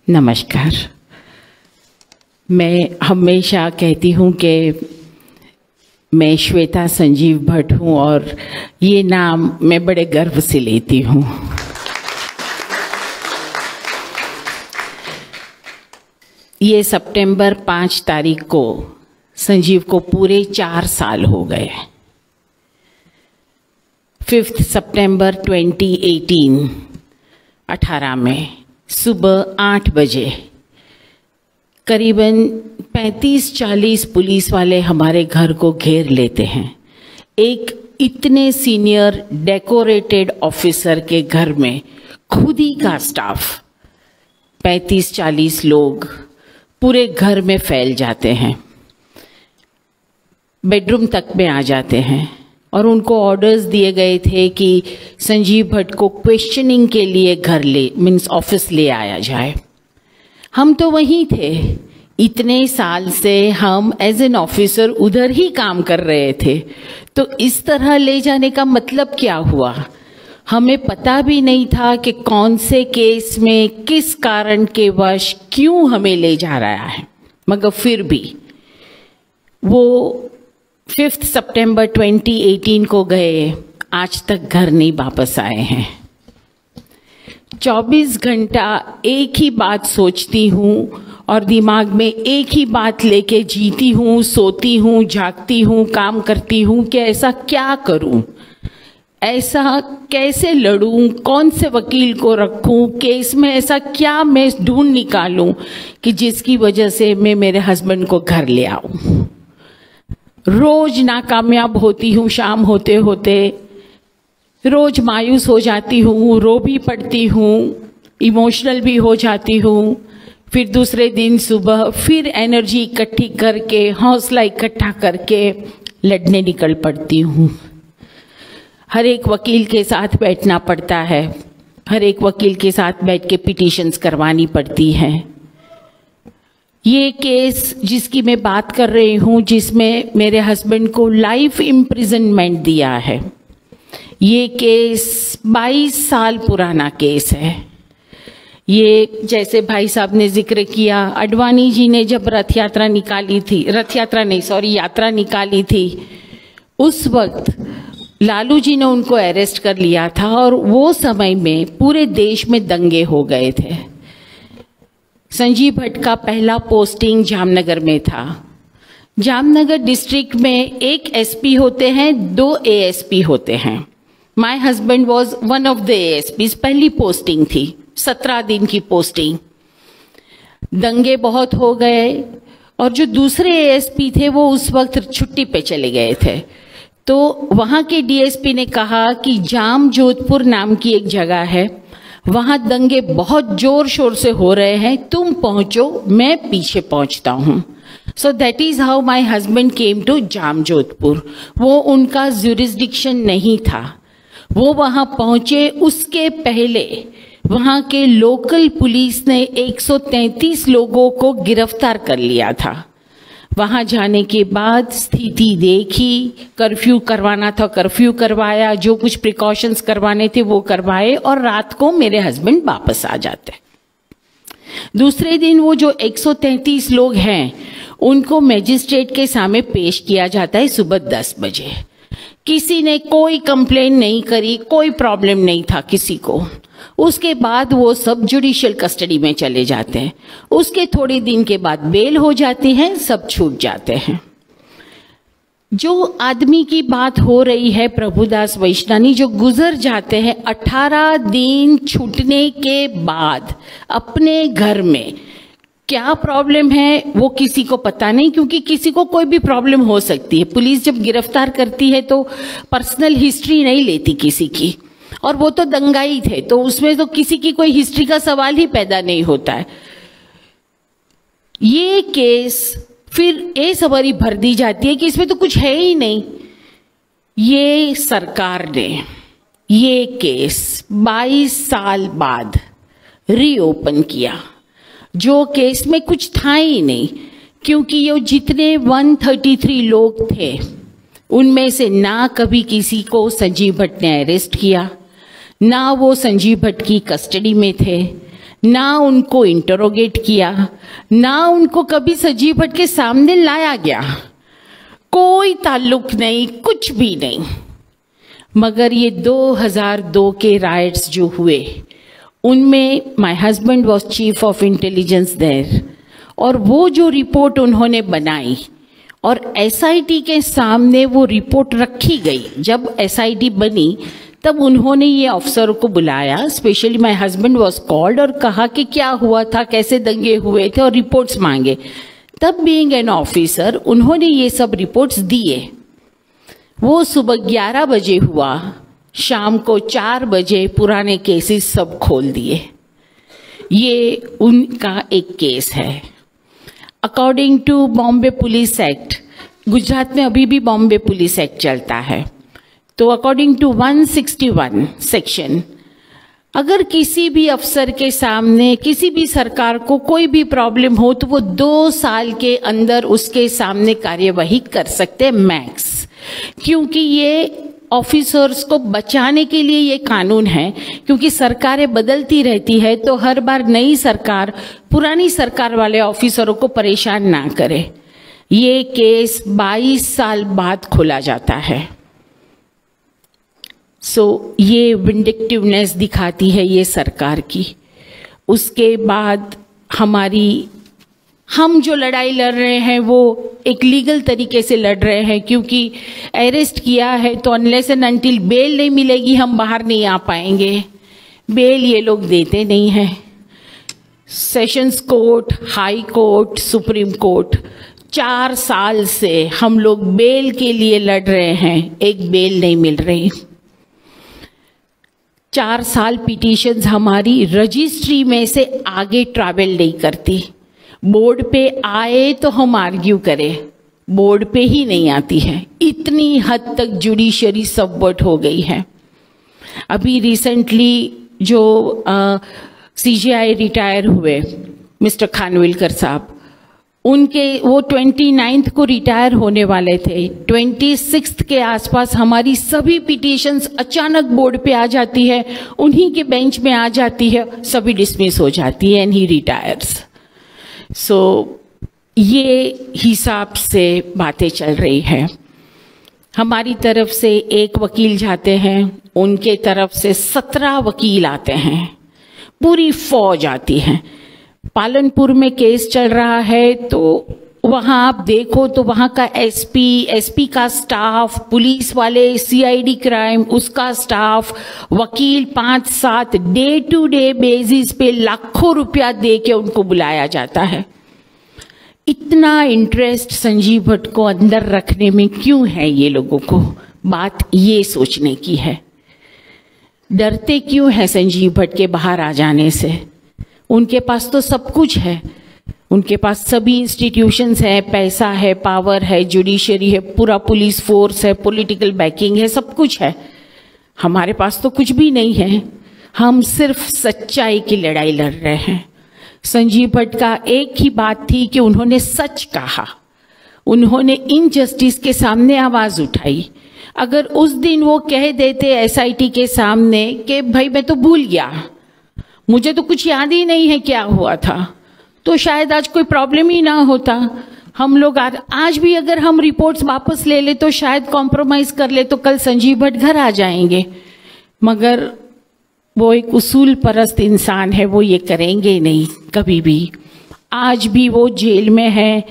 नमस्कार। मैं हमेशा कहती हूँ कि मैं श्वेता संजीव भट्ट हूँ और ये नाम मैं बड़े गर्व से लेती हूँ। ये सितंबर 5 तारीख को संजीव को पूरे 4 साल हो गए। 5 सितंबर 2018 18 में सुबह 8 बजे करीबन 35-40 पुलिस वाले हमारे घर को घेर लेते हैं। एक इतने सीनियर डेकोरेटेड ऑफिसर के घर में खुद ही का स्टाफ 35-40 लोग पूरे घर में फैल जाते हैं, बेडरूम तक में आ जाते हैं और उनको ऑर्डर्स दिए गए थे कि संजीव भट्ट को क्वेश्चनिंग के लिए घर मीन्स ऑफिस ले आया जाए। हम तो वहीं थे, इतने साल से हम एज एन ऑफिसर उधर ही काम कर रहे थे, तो इस तरह ले जाने का मतलब क्या हुआ? हमें पता भी नहीं था कि कौन से केस में किस कारण के वश क्यों हमें ले जा रहा है, मगर फिर भी वो 5 सितंबर 2018 को गए, आज तक घर नहीं वापस आए हैं। 24 घंटा एक ही बात सोचती हूँ और दिमाग में एक ही बात लेके जीती हूँ, सोती हूँ, जागती हूँ, काम करती हूँ कि ऐसा क्या करूँ, ऐसा कैसे लड़ूं, कौन से वकील को रखूं, केस में ऐसा क्या मैं ढूंढ निकालूं कि जिसकी वजह से मैं मेरे हस्बैंड को घर ले आऊं। रोज नाकामयाब होती हूँ, शाम होते होते रोज मायूस हो जाती हूँ, रो भी पड़ती हूँ, इमोशनल भी हो जाती हूँ। फिर दूसरे दिन सुबह फिर एनर्जी इकट्ठी करके, हौसला इकट्ठा करके लड़ने निकल पड़ती हूँ। हर एक वकील के साथ बैठना पड़ता है, हर एक वकील के साथ बैठ के पिटीशंस करवानी पड़ती हैं। ये केस जिसकी मैं बात कर रही हूँ, जिसमें मेरे हस्बैंड को लाइफ इम्प्रिजनमेंट दिया है, ये केस 22 साल पुराना केस है। ये जैसे भाई साहब ने जिक्र किया, अडवाणी जी ने जब यात्रा निकाली थी, उस वक्त लालू जी ने उनको अरेस्ट कर लिया था और वो समय में पूरे देश में दंगे हो गए थे। संजीव भट्ट का पहला पोस्टिंग जामनगर में था। जामनगर डिस्ट्रिक्ट में एक एसपी होते हैं, 2 एएसपी होते हैं। My husband was one of the ASPs. पहली पोस्टिंग थी, 17 दिन की पोस्टिंग। दंगे बहुत हो गए और जो दूसरे एएसपी थे वो उस वक्त छुट्टी पे चले गए थे, तो वहां के डीएसपी ने कहा कि जाम जोधपुर नाम की एक जगह है, वहां दंगे बहुत जोर शोर से हो रहे हैं, तुम पहुंचो, मैं पीछे पहुंचता हूं। So that is how my husband came to Jamjodhpur. वो उनका ज्यूरिसडिक्शन नहीं था, वो वहां पहुंचे। उसके पहले वहां के लोकल पुलिस ने 133 लोगों को गिरफ्तार कर लिया था। वहां जाने के बाद स्थिति देखी, कर्फ्यू करवाना था कर्फ्यू करवाया, जो कुछ प्रिकॉशंस करवाने थे वो करवाए और रात को मेरे हस्बैंड वापस आ जाते। दूसरे दिन वो जो 133 लोग हैं उनको मजिस्ट्रेट के सामने पेश किया जाता है सुबह 10 बजे। किसी ने कोई कंप्लेन नहीं करी, कोई प्रॉब्लम नहीं था किसी को। उसके बाद वो सब जुडिशियल कस्टडी में चले जाते हैं। उसके थोड़े दिन के बाद बेल हो जाती है, सब छूट जाते हैं। जो आदमी की बात हो रही है, प्रभुदास वैष्णानी, जो गुजर जाते हैं 18 दिन छूटने के बाद अपने घर में, क्या प्रॉब्लम है वो किसी को पता नहीं, क्योंकि किसी को कोई भी प्रॉब्लम हो सकती है। पुलिस जब गिरफ्तार करती है तो पर्सनल हिस्ट्री नहीं लेती किसी की, और वो तो दंगाई थे तो उसमें तो किसी की कोई हिस्ट्री का सवाल ही पैदा नहीं होता है। ये केस फिर ए सवारी भर दी जाती है कि इसमें तो कुछ है ही नहीं। ये सरकार ने ये केस 22 साल बाद रीओपन किया, जो केस में कुछ था ही नहीं, क्योंकि ये जितने 133 लोग थे उनमें से ना कभी किसी को संजीव भट्ट ने अरेस्ट किया, ना वो संजीव भट्ट की कस्टडी में थे, ना उनको इंटरोगेट किया, ना उनको कभी संजीव भट्ट के सामने लाया गया, कोई ताल्लुक नहीं, कुछ भी नहीं। मगर ये 2002 के राइट्स जो हुए उनमें my husband was chief of intelligence there, और वो जो रिपोर्ट उन्होंने बनाई और एसआईटी के सामने वो रिपोर्ट रखी गई। जब एसआईटी बनी तब उन्होंने ये अफसर को बुलाया, specially my husband was called, और कहा कि क्या हुआ था, कैसे दंगे हुए थे, और रिपोर्ट्स मांगे। तब बीइंग एन ऑफिसर उन्होंने ये सब रिपोर्ट्स दिए। वो सुबह 11 बजे हुआ, शाम को 4 बजे पुराने केसेस सब खोल दिए। ये उनका एक केस है। According to Bombay police act, Gujarat में अभी भी बॉम्बे पुलिस एक्ट चलता है, तो अकॉर्डिंग टू 161 सेक्शन, अगर किसी भी अफसर के सामने किसी भी सरकार को कोई भी प्रॉब्लम हो तो वो 2 साल के अंदर उसके सामने कार्यवाही कर सकते हैं मैक्स। क्योंकि ये ऑफिसर्स को बचाने के लिए ये कानून है, क्योंकि सरकारें बदलती रहती है, तो हर बार नई सरकार पुरानी सरकार वाले ऑफिसरों को परेशान ना करे। ये केस 22 साल बाद खोला जाता है। ये विंडिक्टिवनेस दिखाती है ये सरकार की। उसके बाद हम जो लड़ाई लड़ रहे हैं वो एक लीगल तरीके से लड़ रहे हैं, क्योंकि अरेस्ट किया है तो अनलेस एंड अनटिल बेल नहीं मिलेगी हम बाहर नहीं आ पाएंगे। बेल ये लोग देते नहीं हैं। Sessions court, high court, supreme court, 4 साल से हम लोग बेल के लिए लड़ रहे हैं, एक बेल नहीं मिल रही। 4 साल पिटीशंस हमारी रजिस्ट्री में से आगे ट्रैवल नहीं करती। बोर्ड पे आए तो हम आर्ग्यू करें, बोर्ड पे ही नहीं आती है। इतनी हद तक जुडिशरी सबवर्ट हो गई है। अभी रिसेंटली जो सीजेआई रिटायर हुए मिस्टर खानविलकर साहब, उनके वो 29th को रिटायर होने वाले थे। 26th के आसपास हमारी सभी पिटीशंस अचानक बोर्ड पे आ जाती है, उन्हीं के बेंच में आ जाती है, सभी डिसमिस हो जाती है एंड ही रिटायर्स। ये हिसाब से बातें चल रही है। हमारी तरफ से एक वकील जाते हैं, उनके तरफ से 17 वकील आते हैं, पूरी फौज आती है। पालनपुर में केस चल रहा है तो वहां आप देखो तो वहां का एसपी का स्टाफ, पुलिस वाले, सीआईडी क्राइम उसका स्टाफ, वकील 5-7 डे टू डे बेसिस पे लाखों रुपया दे के उनको बुलाया जाता है। इतना इंटरेस्ट संजीव भट्ट को अंदर रखने में क्यों है ये लोगों को? बात ये सोचने की है। डरते क्यों है संजीव भट्ट के बाहर आ जाने से? उनके पास तो सब कुछ है, उनके पास सभी इंस्टीट्यूशंस है, पैसा है, पावर है, जुडिशरी है, पूरा पुलिस फोर्स है, पॉलिटिकल बैकिंग है, सब कुछ है। हमारे पास तो कुछ भी नहीं है। हम सिर्फ सच्चाई की लड़ाई लड़ रहे हैं। संजीव भट्ट का एक ही बात थी कि उन्होंने सच कहा, उन्होंने इनजस्टिस के सामने आवाज उठाई। अगर उस दिन वो कह देते एसआईटी के सामने कि भाई मैं तो भूल गया, मुझे तो कुछ याद ही नहीं है क्या हुआ था, तो शायद आज कोई प्रॉब्लम ही ना होता। हम लोग आज भी अगर हम रिपोर्ट्स वापस ले ले तो शायद कॉम्प्रोमाइज कर ले तो कल संजीव भट्ट घर आ जाएंगे। मगर वो एक उसूल परस्त इंसान है, वो ये करेंगे नहीं कभी भी। आज भी वो जेल में है,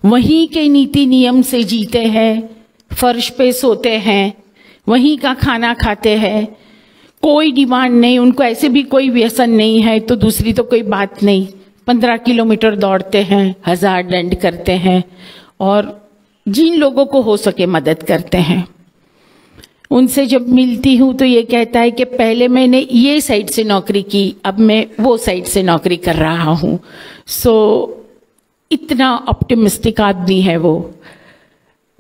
वहीं के नीति नियम से जीते हैं, फर्श पे सोते हैं, वहीं का खाना खाते हैं, कोई डिमांड नहीं, उनको ऐसे भी कोई व्यसन नहीं है तो दूसरी तो कोई बात नहीं। 15 किलोमीटर दौड़ते हैं, 1000 दंड करते हैं और जिन लोगों को हो सके मदद करते हैं। उनसे जब मिलती हूँ तो ये कहता है कि पहले मैंने ये साइड से नौकरी की, अब मैं वो साइड से नौकरी कर रहा हूँ। इतना ऑप्टिमिस्टिक आदमी है वो,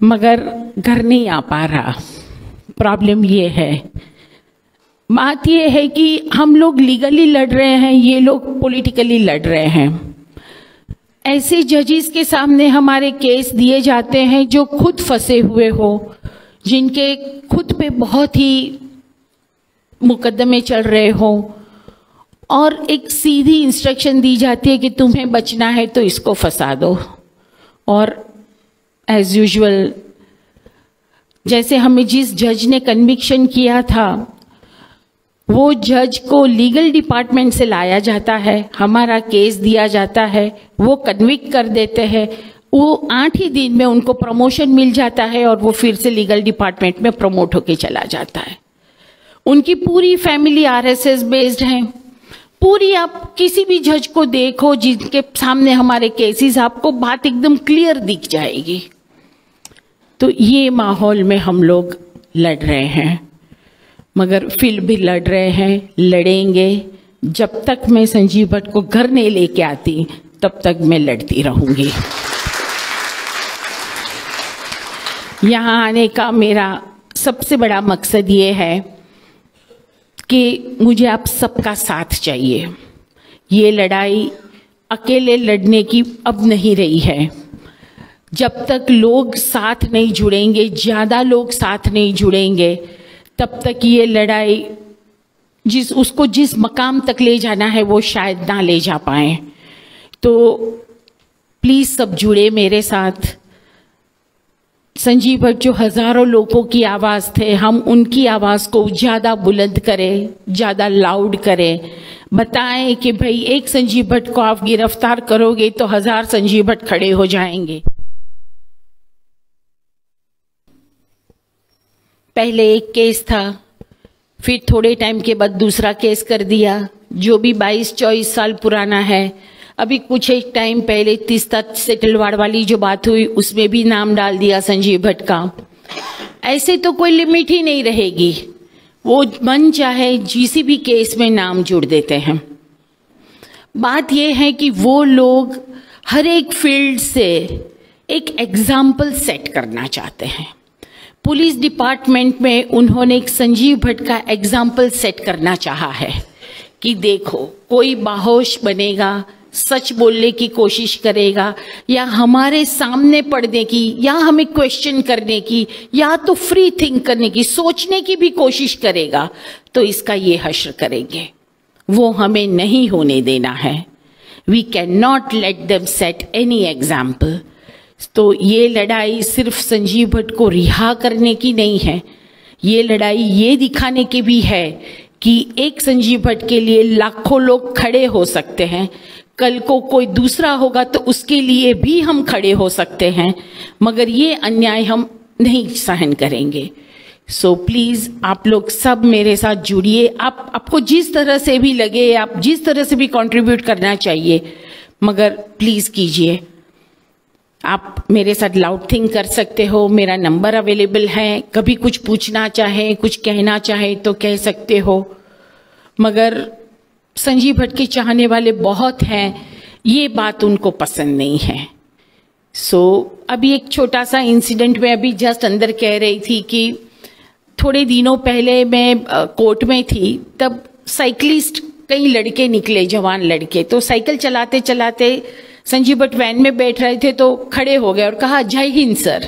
मगर घर नहीं आ पा रहा। प्रॉब्लम ये है, बात ये है कि हम लोग लीगली लड़ रहे हैं, ये लोग पॉलिटिकली लड़ रहे हैं। ऐसे जजेस के सामने हमारे केस दिए जाते हैं जो खुद फंसे हुए हो, जिनके खुद पे बहुत ही मुकदमे चल रहे हो, और एक सीधी इंस्ट्रक्शन दी जाती है कि तुम्हें बचना है तो इसको फंसा दो। और एज यूजुअल जैसे हमें जिस जज ने कन्विक्शन किया था, वो जज को लीगल डिपार्टमेंट से लाया जाता है, हमारा केस दिया जाता है, वो कन्विक्ट कर देते हैं, वो 8 ही दिन में उनको प्रमोशन मिल जाता है और वो फिर से लीगल डिपार्टमेंट में प्रमोट होके चला जाता है। उनकी पूरी फैमिली आरएसएस बेस्ड है। पूरी आप किसी भी जज को देखो जिनके सामने हमारे केसेस, आपको बात एकदम क्लियर दिख जाएगी। तो ये माहौल में हम लोग लड़ रहे हैं, मगर फिर भी लड़ रहे हैं, लड़ेंगे। जब तक मैं संजीव भट्ट को घर नहीं लेके आती तब तक मैं लड़ती रहूंगी। यहाँ आने का मेरा सबसे बड़ा मकसद ये है कि मुझे आप सबका साथ चाहिए। ये लड़ाई अकेले लड़ने की अब नहीं रही है। जब तक लोग साथ नहीं जुड़ेंगे, ज़्यादा लोग साथ नहीं जुड़ेंगे, तब तक ये लड़ाई उसको जिस मकाम तक ले जाना है वो शायद ना ले जा पाए। तो प्लीज़ सब जुड़े मेरे साथ। संजीव भट्ट जो हजारों लोगों की आवाज़ थे, हम उनकी आवाज़ को ज़्यादा बुलंद करें, ज़्यादा लाउड करें, बताएं कि भाई एक संजीव भट्ट को आप गिरफ्तार करोगे तो 1000 संजीव भट्ट खड़े हो जाएंगे। पहले एक केस था, फिर थोड़े टाइम के बाद दूसरा केस कर दिया, जो भी 22-24 साल पुराना है। अभी कुछ एक टाइम पहले तीस्ता सेटलवाड़ वाली जो बात हुई, उसमें भी नाम डाल दिया संजीव भट्ट का। ऐसे तो कोई लिमिट ही नहीं रहेगी, वो मन चाहे जिस भी केस में नाम जुड़ देते हैं। बात यह है कि वो लोग हर एक फील्ड से एक एग्जाम्पल सेट करना चाहते हैं। पुलिस डिपार्टमेंट में उन्होंने एक संजीव भट्ट का एग्जाम्पल सेट करना चाहा है कि देखो, कोई बाहोश बनेगा, सच बोलने की कोशिश करेगा, या हमारे सामने पढ़ने की, या हमें क्वेश्चन करने की, या तो फ्री थिंक करने की, सोचने की भी कोशिश करेगा, तो इसका ये हश्र करेंगे। वो हमें नहीं होने देना है। We can not let them set any example. तो ये लड़ाई सिर्फ संजीव भट्ट को रिहा करने की नहीं है, ये लड़ाई ये दिखाने की भी है कि एक संजीव भट्ट के लिए लाखों लोग खड़े हो सकते हैं। कल को कोई दूसरा होगा तो उसके लिए भी हम खड़े हो सकते हैं, मगर ये अन्याय हम नहीं सहन करेंगे। सो प्लीज आप लोग सब मेरे साथ जुड़िए। आपको जिस तरह से भी लगे, आप जिस तरह से भी कंट्रीब्यूट करना चाहिए, मगर प्लीज कीजिए। आप मेरे साथ लाउड थिंक कर सकते हो, मेरा नंबर अवेलेबल है, कभी कुछ पूछना चाहे, कुछ कहना चाहे तो कह सकते हो। मगर संजीव भट्ट के चाहने वाले बहुत हैं, ये बात उनको पसंद नहीं है। सो अभी एक छोटा सा इंसिडेंट में अभी जस्ट अंदर कह रही थी कि थोड़े दिनों पहले मैं कोर्ट में थी, तब साइकिलिस्ट कई लड़के निकले, जवान लड़के, तो साइकिल चलाते चलाते संजीव भट्ट वैन में बैठ रहे थे तो खड़े हो गए और कहा जय हिंद सर।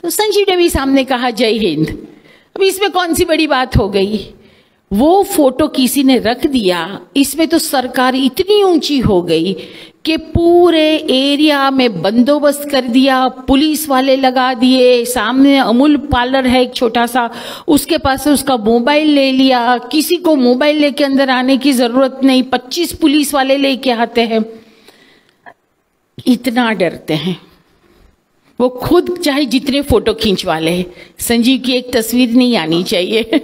तो संजीव ने भी सामने कहा जय हिंद। अब इसमें कौन सी बड़ी बात हो गई? वो फोटो किसी ने रख दिया, इसमें तो सरकार इतनी ऊंची हो गई कि पूरे एरिया में बंदोबस्त कर दिया, पुलिस वाले लगा दिए। सामने अमूल पार्लर है एक छोटा सा, उसके पास से उसका मोबाइल ले लिया, किसी को मोबाइल लेके अंदर आने की जरूरत नहीं, 25 पुलिस वाले लेके आते हैं। इतना डरते हैं वो खुद, चाहे जितने फोटो खींचवा ले, संजीव की एक तस्वीर नहीं आनी चाहिए।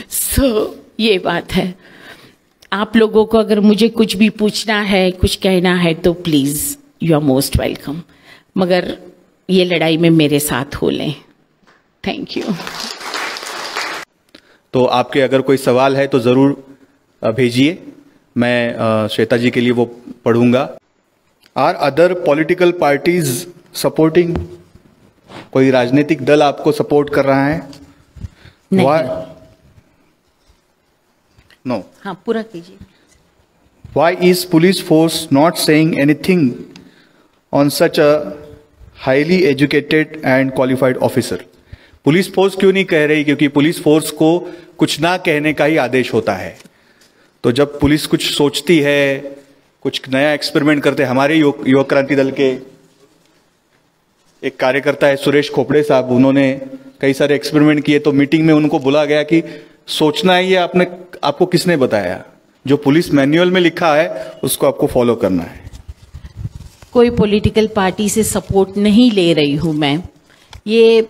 सो ये बात है। आप लोगों को अगर मुझे कुछ भी पूछना है, कुछ कहना है, तो please you are most welcome, मगर ये लड़ाई में मेरे साथ हो लें। Thank you. तो आपके अगर कोई सवाल है तो जरूर भेजिए, मैं श्वेता जी के लिए वो पढ़ूंगा। Are other political parties supporting? कोई राजनीतिक दल आपको सपोर्ट कर रहा है? नहीं। नो। हाँ, पूरा कीजिए। Why is police force not saying anything on such a highly educated and qualified officer? Police force क्यों नहीं कह रही? क्योंकि पुलिस फोर्स को कुछ ना कहने का ही आदेश होता है। तो जब पुलिस कुछ सोचती है, कुछ नया एक्सपेरिमेंट करते हैं, हमारे युवक क्रांति दल के एक कार्यकर्ता है सुरेश खोपड़े साहब, उन्होंने कई सारे एक्सपेरिमेंट किए, तो मीटिंग में उनको बोला गया कि सोचना है ये आपको किसने बताया, जो पुलिस मैनुअल में लिखा है उसको आपको फॉलो करना है। कोई पॉलिटिकल पार्टी से सपोर्ट नहीं ले रही हूं मैं, ये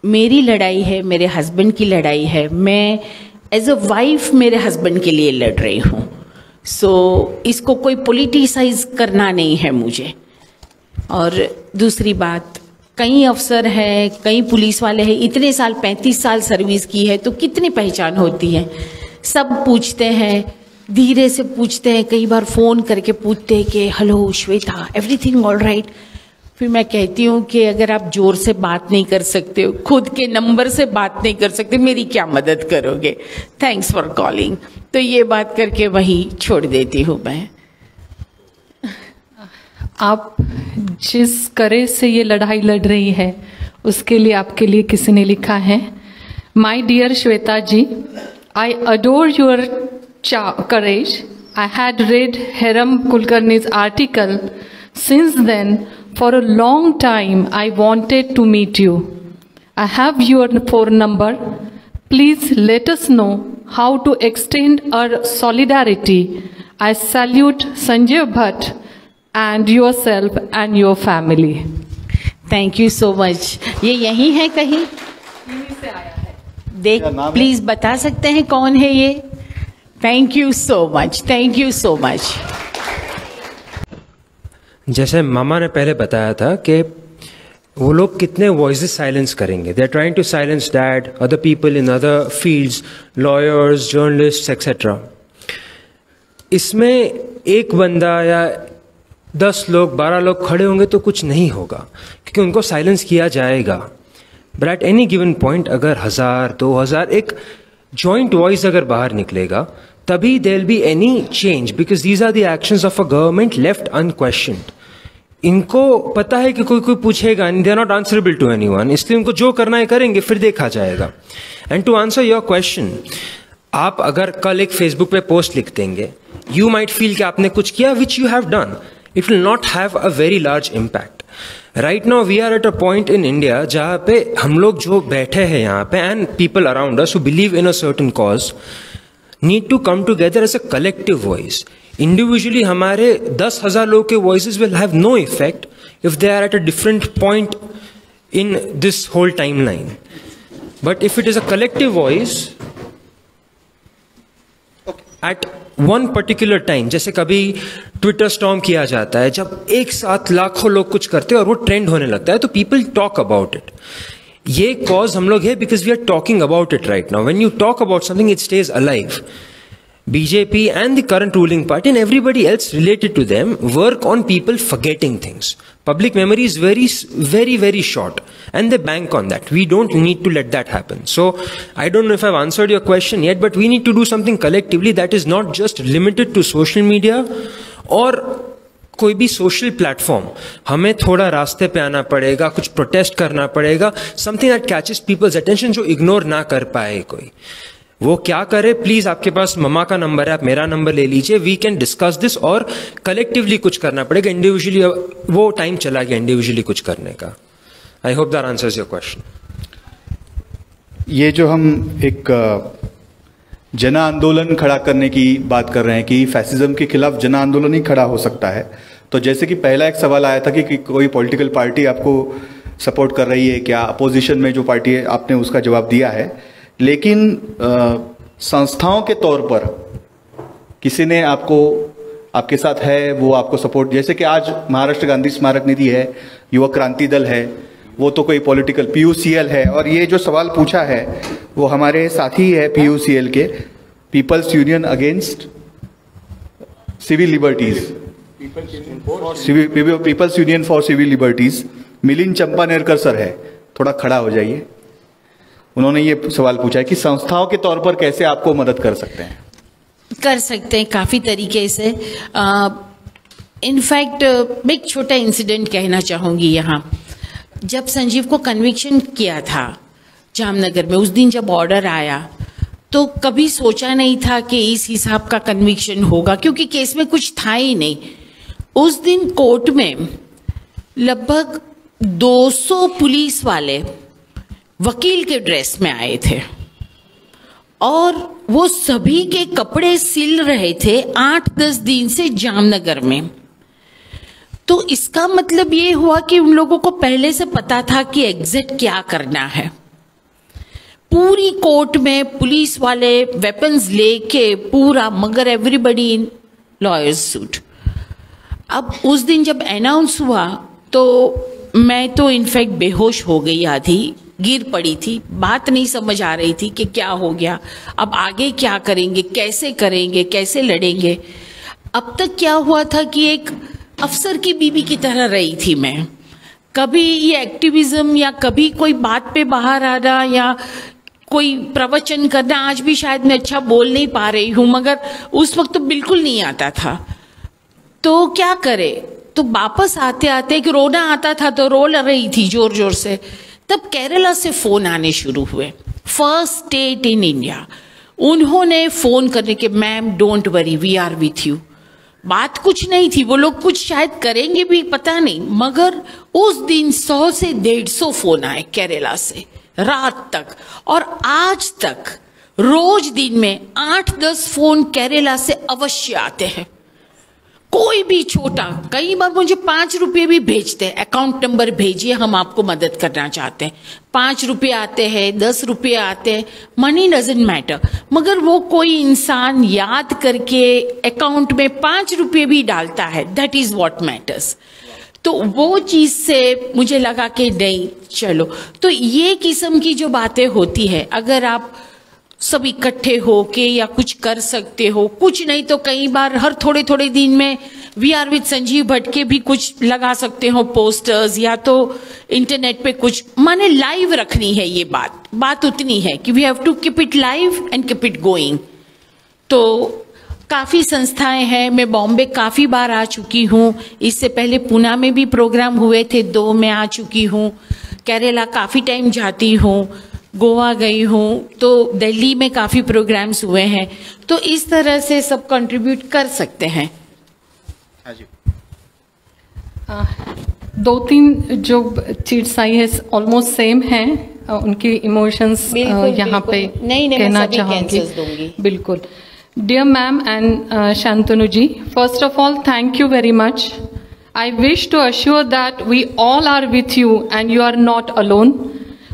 मेरी लड़ाई है, मेरे हस्बैंड की लड़ाई है, मैं एज अ वाइफ मेरे हस्बैंड के लिए लड़ रही हूं। सो इसको कोई पॉलिटिसाइज करना नहीं है मुझे। और दूसरी बात, कई अफसर हैं, कई पुलिस वाले हैं, इतने साल 35 साल सर्विस की है तो कितनी पहचान होती है। सब पूछते हैं, धीरे से पूछते हैं, कई बार फ़ोन करके पूछते हैं कि hello Shweta, everything all right. फिर मैं कहती हूँ कि अगर आप जोर से बात नहीं कर सकते हो, खुद के नंबर से बात नहीं कर सकते, मेरी क्या मदद करोगे, थैंक्स फॉर कॉलिंग। तो ये बात करके वहीं छोड़ देती हूँ मैं। आप जिस करे से ये लड़ाई लड़ रही है उसके लिए आपके लिए किसी ने लिखा है, my dear Shweta ji, I adore your courage. I had read Hiram Kulkarni's article. Since then, for a long time, I wanted to meet you. I have your phone number. Please let us know how to extend our solidarity. I salute Sanjay Bhatt and yourself and your family. Thank you so much. ये यही है कहीं? यहीं से आया है। देख, please बता सकते हैं कौन है ये? Thank you so much, thank you so much. जैसे मामा ने पहले बताया था कि वो लोग कितने वॉइसेस साइलेंस करेंगे। They are trying to silence dad, other people in other fields, lawyers, journalist etcetera. इसमें एक बंदा या 10 लोग, 12 लोग खड़े होंगे तो कुछ नहीं होगा, क्योंकि उनको साइलेंस किया जाएगा। But at any given point अगर 1000, 2000 एक जॉइंट वॉइस अगर बाहर निकलेगा, तभी there will be any change, because these are the actions of a government left unquestioned. इनको पता है कि कोई पूछेगा नहीं, they are not answerable to anyone, इसलिए उनको जो करना है करेंगे, फिर देखा जाएगा। And to answer your question, आप अगर कल एक फेसबुक पे पोस्ट लिख देंगे, यू माइट फील कि आपने कुछ किया which you have done, it will not have a very large impact. Right now we are at a point in India जहाँ पे हम लोग जो बैठे हैं यहाँ पे, and people around us who believe in a certain cause, need to come together as a collective voice. Individually हमारे 10,000 लोगों के voices will have no effect if they are at a different point in this whole time line. But if it is a collective voice at one particular time, जैसे कभी Twitter storm किया जाता है, जब एक साथ लाखों लोग कुछ करते हैं और वो ट्रेंड होने लगता है, तो पीपल टॉक अबाउट इट। ये कॉज हम लोग है because we are talking about it right now. When you talk about something, it stays alive. BJP and the current ruling party and everybody else related to them work on people forgetting things. Public memory is very short and they bank on that. We don't need to let that happen. So I don't know if I've answered your question yet, but we need to do something collectively that is not just limited to social media or कोई भी social platform. हमें थोड़ा रास्ते पे आना पड़ेगा, कुछ protest करना पड़ेगा, something that catches people's attention, जो इग्नोर ना कर पाए कोई। वो क्या करे, प्लीज आपके पास मम्मा का नंबर है, आप मेरा नंबर ले लीजिए, वी कैन डिस्कस दिस। और कलेक्टिवली कुछ करना पड़ेगा, इंडिविजुअली वो टाइम चला गया इंडिविजुअली कुछ करने का। I hope that answers your question. ये जो हम एक जन आंदोलन खड़ा करने की बात कर रहे हैं कि फैसिज्म के खिलाफ जन आंदोलन ही खड़ा हो सकता है, तो जैसे कि पहला एक सवाल आया था कि कोई पॉलिटिकल पार्टी आपको सपोर्ट कर रही है क्या, अपोजिशन में जो पार्टी है, आपने उसका जवाब दिया है। लेकिन संस्थाओं के तौर पर किसी ने आपके साथ है, वो आपको सपोर्ट, जैसे कि आज महाराष्ट्र गांधी स्मारक निधि है, युवक क्रांति दल है, वो तो कोई पॉलिटिकल, PUCL है, और ये जो सवाल पूछा है वो हमारे साथी है PUCL के, people's union against civil liberties, people's union for civil liberties, Milind Champanerkar sir है, थोड़ा खड़ा हो जाइए। उन्होंने ये सवाल पूछा है कि संस्थाओं के तौर पर कैसे आपको मदद कर सकते हैं। कर सकते हैं काफ़ी तरीके से। इनफैक्ट मैं एक छोटा इंसिडेंट कहना चाहूँगी यहाँ। जब संजीव को कन्विक्शन किया था जामनगर में, उस दिन जब ऑर्डर आया तो कभी सोचा नहीं था कि इस हिसाब का कन्विक्शन होगा, क्योंकि केस में कुछ था ही नहीं। उस दिन कोर्ट में लगभग 200 पुलिस वाले वकील के ड्रेस में आए थे और वो सभी के कपड़े सिल रहे थे 8-10 दिन से जामनगर में। तो इसका मतलब ये हुआ कि उन लोगों को पहले से पता था कि एग्जिट क्या करना है। पूरी कोर्ट में पुलिस वाले वेपन्स लेके पूरा, मगर एवरीबडी इन लॉयर्स सूट। अब उस दिन जब अनाउंस हुआ तो मैं तो इनफैक्ट बेहोश हो गई, आधी गिर पड़ी थी, बात नहीं समझ आ रही थी कि क्या हो गया, अब आगे क्या करेंगे, कैसे लड़ेंगे। अब तक क्या हुआ था कि एक अफसर की बीवी की तरह रही थी मैं। कभी ये एक्टिविज्म या कभी कोई बात पे बाहर आना या कोई प्रवचन करना, आज भी शायद मैं अच्छा बोल नहीं पा रही हूँ, मगर उस वक्त तो बिल्कुल नहीं आता था। तो क्या करे, तो वापस आते आते एक रोना आता था तो रो रही थी जोर जोर से। तब केरला से फोन आने शुरू हुए, फर्स्ट स्टेट इन इंडिया। उन्होंने फोन करने के, ma'am don't worry we are with you. बात कुछ नहीं थी, वो लोग कुछ शायद करेंगे भी पता नहीं, मगर उस दिन 100 से 150 फोन आए केरला से रात तक। और आज तक रोज दिन में 8-10 फोन केरला से अवश्य आते हैं, कोई भी छोटा। कई बार मुझे 5 रुपये भी भेजते हैं, अकाउंट नंबर भेजिए, हम आपको मदद करना चाहते हैं। 5 रुपये आते हैं, 10 रुपये आते हैं, मनी डजंट मैटर, मगर वो कोई इंसान याद करके अकाउंट में 5 रुपये भी डालता है, दैट इज व्हाट मैटर्स। तो वो चीज से मुझे लगा कि नहीं, चलो। तो ये किस्म की जो बातें होती है, अगर आप सब इकट्ठे हो के या कुछ कर सकते हो, कुछ नहीं तो कई बार हर थोड़े थोड़े दिन में we are with Sanjiv Bhatt के भी कुछ लगा सकते हो पोस्टर्स, या तो इंटरनेट पे कुछ, माने लाइव रखनी है। ये बात उतनी है कि we have to keep it live and keep it going. तो काफ़ी संस्थाएं हैं, मैं बॉम्बे काफ़ी बार आ चुकी हूँ, इससे पहले पूना में भी प्रोग्राम हुए थे, 2 में आ चुकी हूँ, केरला काफ़ी टाइम जाती हूँ, गोवा गई हूँ, तो दिल्ली में काफ़ी प्रोग्राम्स हुए हैं। तो इस तरह से सब कंट्रीब्यूट कर सकते हैं। हाँ जी। 2-3 जो चीट्स आई है ऑलमोस्ट सेम है, उनकी इमोशंस यहाँ पे कहना चाहूँगी। बिल्कुल। Dear ma'am and Shantanu ji, first of all, thank you very much. I wish to assure that we all are with you and you are not alone.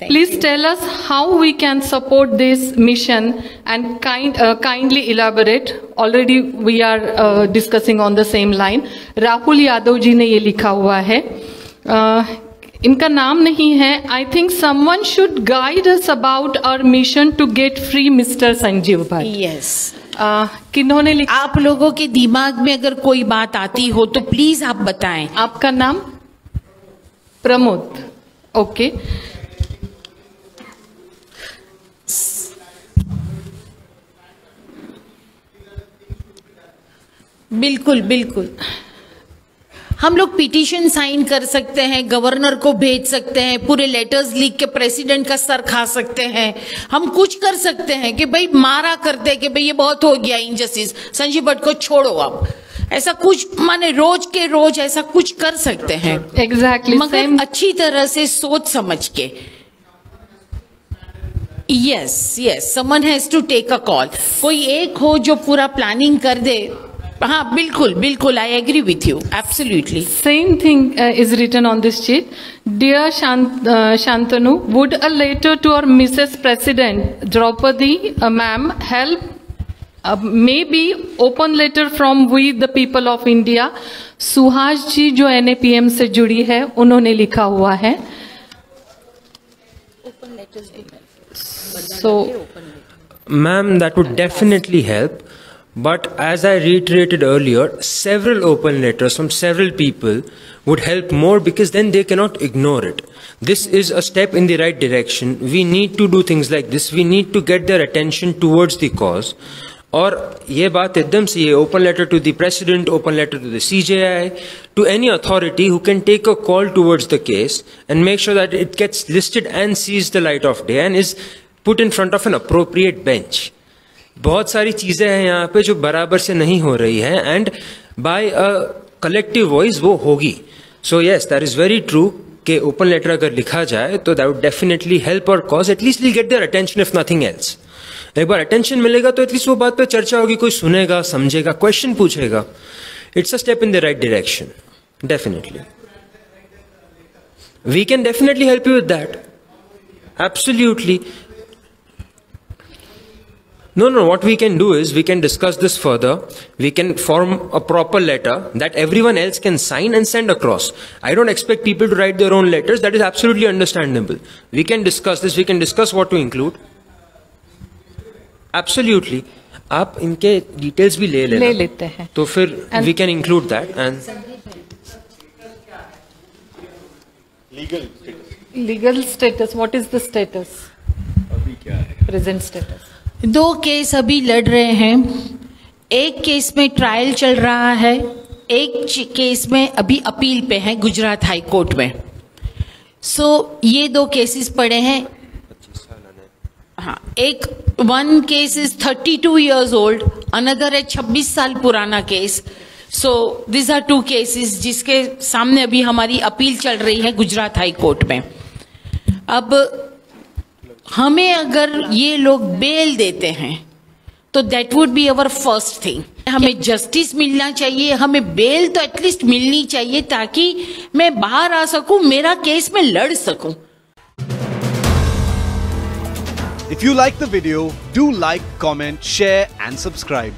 Please tell us how we can support this mission and kindly elaborate. Already we are discussing on the same line. Rahul Yadav ji ने ये लिखा हुआ है, इनका नाम नहीं है। I think someone should guide us about our mission to get free Mr. Sanjeev Bhatt. Yes. किन्होंने लिखा? आप लोगों के दिमाग में अगर कोई बात आती हो तो प्लीज आप बताएं। आपका नाम? प्रमोद। ओके। बिल्कुल बिल्कुल, हम लोग पिटीशन साइन कर सकते हैं, गवर्नर को भेज सकते हैं, पूरे लेटर्स लिख के प्रेसिडेंट का सर खा सकते हैं, हम कुछ कर सकते हैं कि भाई मारा करते कि भाई ये बहुत हो गया इनजस्टिस, संजीव भट्ट को छोड़ो। अब ऐसा कुछ माने रोज के रोज ऐसा कुछ कर सकते हैं। एग्जैक्टली मगर अच्छी तरह से सोच समझ के। Yes, someone has to take a call. कोई एक हो जो पूरा प्लानिंग कर दे। हाँ बिल्कुल, I agree with you, absolutely. Same thing is written on this sheet. Dear Shantanu, would a letter to our Mrs. President Draupadi ma'am help? Maybe open letter from we the people of India. Suhas जी जो NAPM से जुड़ी है, उन्होंने लिखा हुआ है। So, ma'am, that would definitely help. But as I reiterated earlier, several open letters from several people would help more, because then they cannot ignore it. This is a step in the right direction. We need to do things like this. We need to get their attention towards the cause. और ये बात एकदम से, ये open letter to the president, open letter to the CJI, to any authority who can take a call towards the case and make sure that it gets listed and sees the light of day and is put in front of an appropriate bench. बहुत सारी चीजें हैं यहाँ पे जो बराबर से नहीं हो रही है, and by a collective voice वो होगी. So yes, that is very true कि ओपन लेटर अगर लिखा जाए तो that would definitely help our cause, at least will get their attention if nothing else. एक बार अटेंशन मिलेगा तो एटलीस्ट वो बात पे चर्चा होगी, कोई सुनेगा, समझेगा, क्वेश्चन पूछेगा. It's a step in the right direction, definitely. We can definitely help you with that. Absolutely. No, what we can do is we can discuss this further. We can form a proper letter that everyone else can sign and send across. I don't expect people to write their own letters. That is absolutely understandable. We can discuss this. We can discuss what to include. Absolutely. आप इनके details भी ले लेते हैं. तो फिर we can include that. And legal status, what is the status? अभी क्या है? Present status. 2 केस अभी लड़ रहे हैं. एक केस में ट्रायल चल रहा है, एक केस में अभी अपील पे है गुजरात हाई कोर्ट में. सो ये 2 केसेस पड़े हैं. हाँ, एक 1 case is 32 years old, another है 26 साल पुराना case. So this are 2 cases जिसके सामने अभी हमारी अपील चल रही है गुजरात हाई कोर्ट में. अब हमें अगर ये लोग बेल देते हैं तो that would be our first thing. हमें जस्टिस मिलना चाहिए, हमें बेल तो एटलीस्ट मिलनी चाहिए ताकि मैं बाहर आ सकूं, मेरा केस में लड़ सकूं. If you like the video, do like, comment, share and subscribe.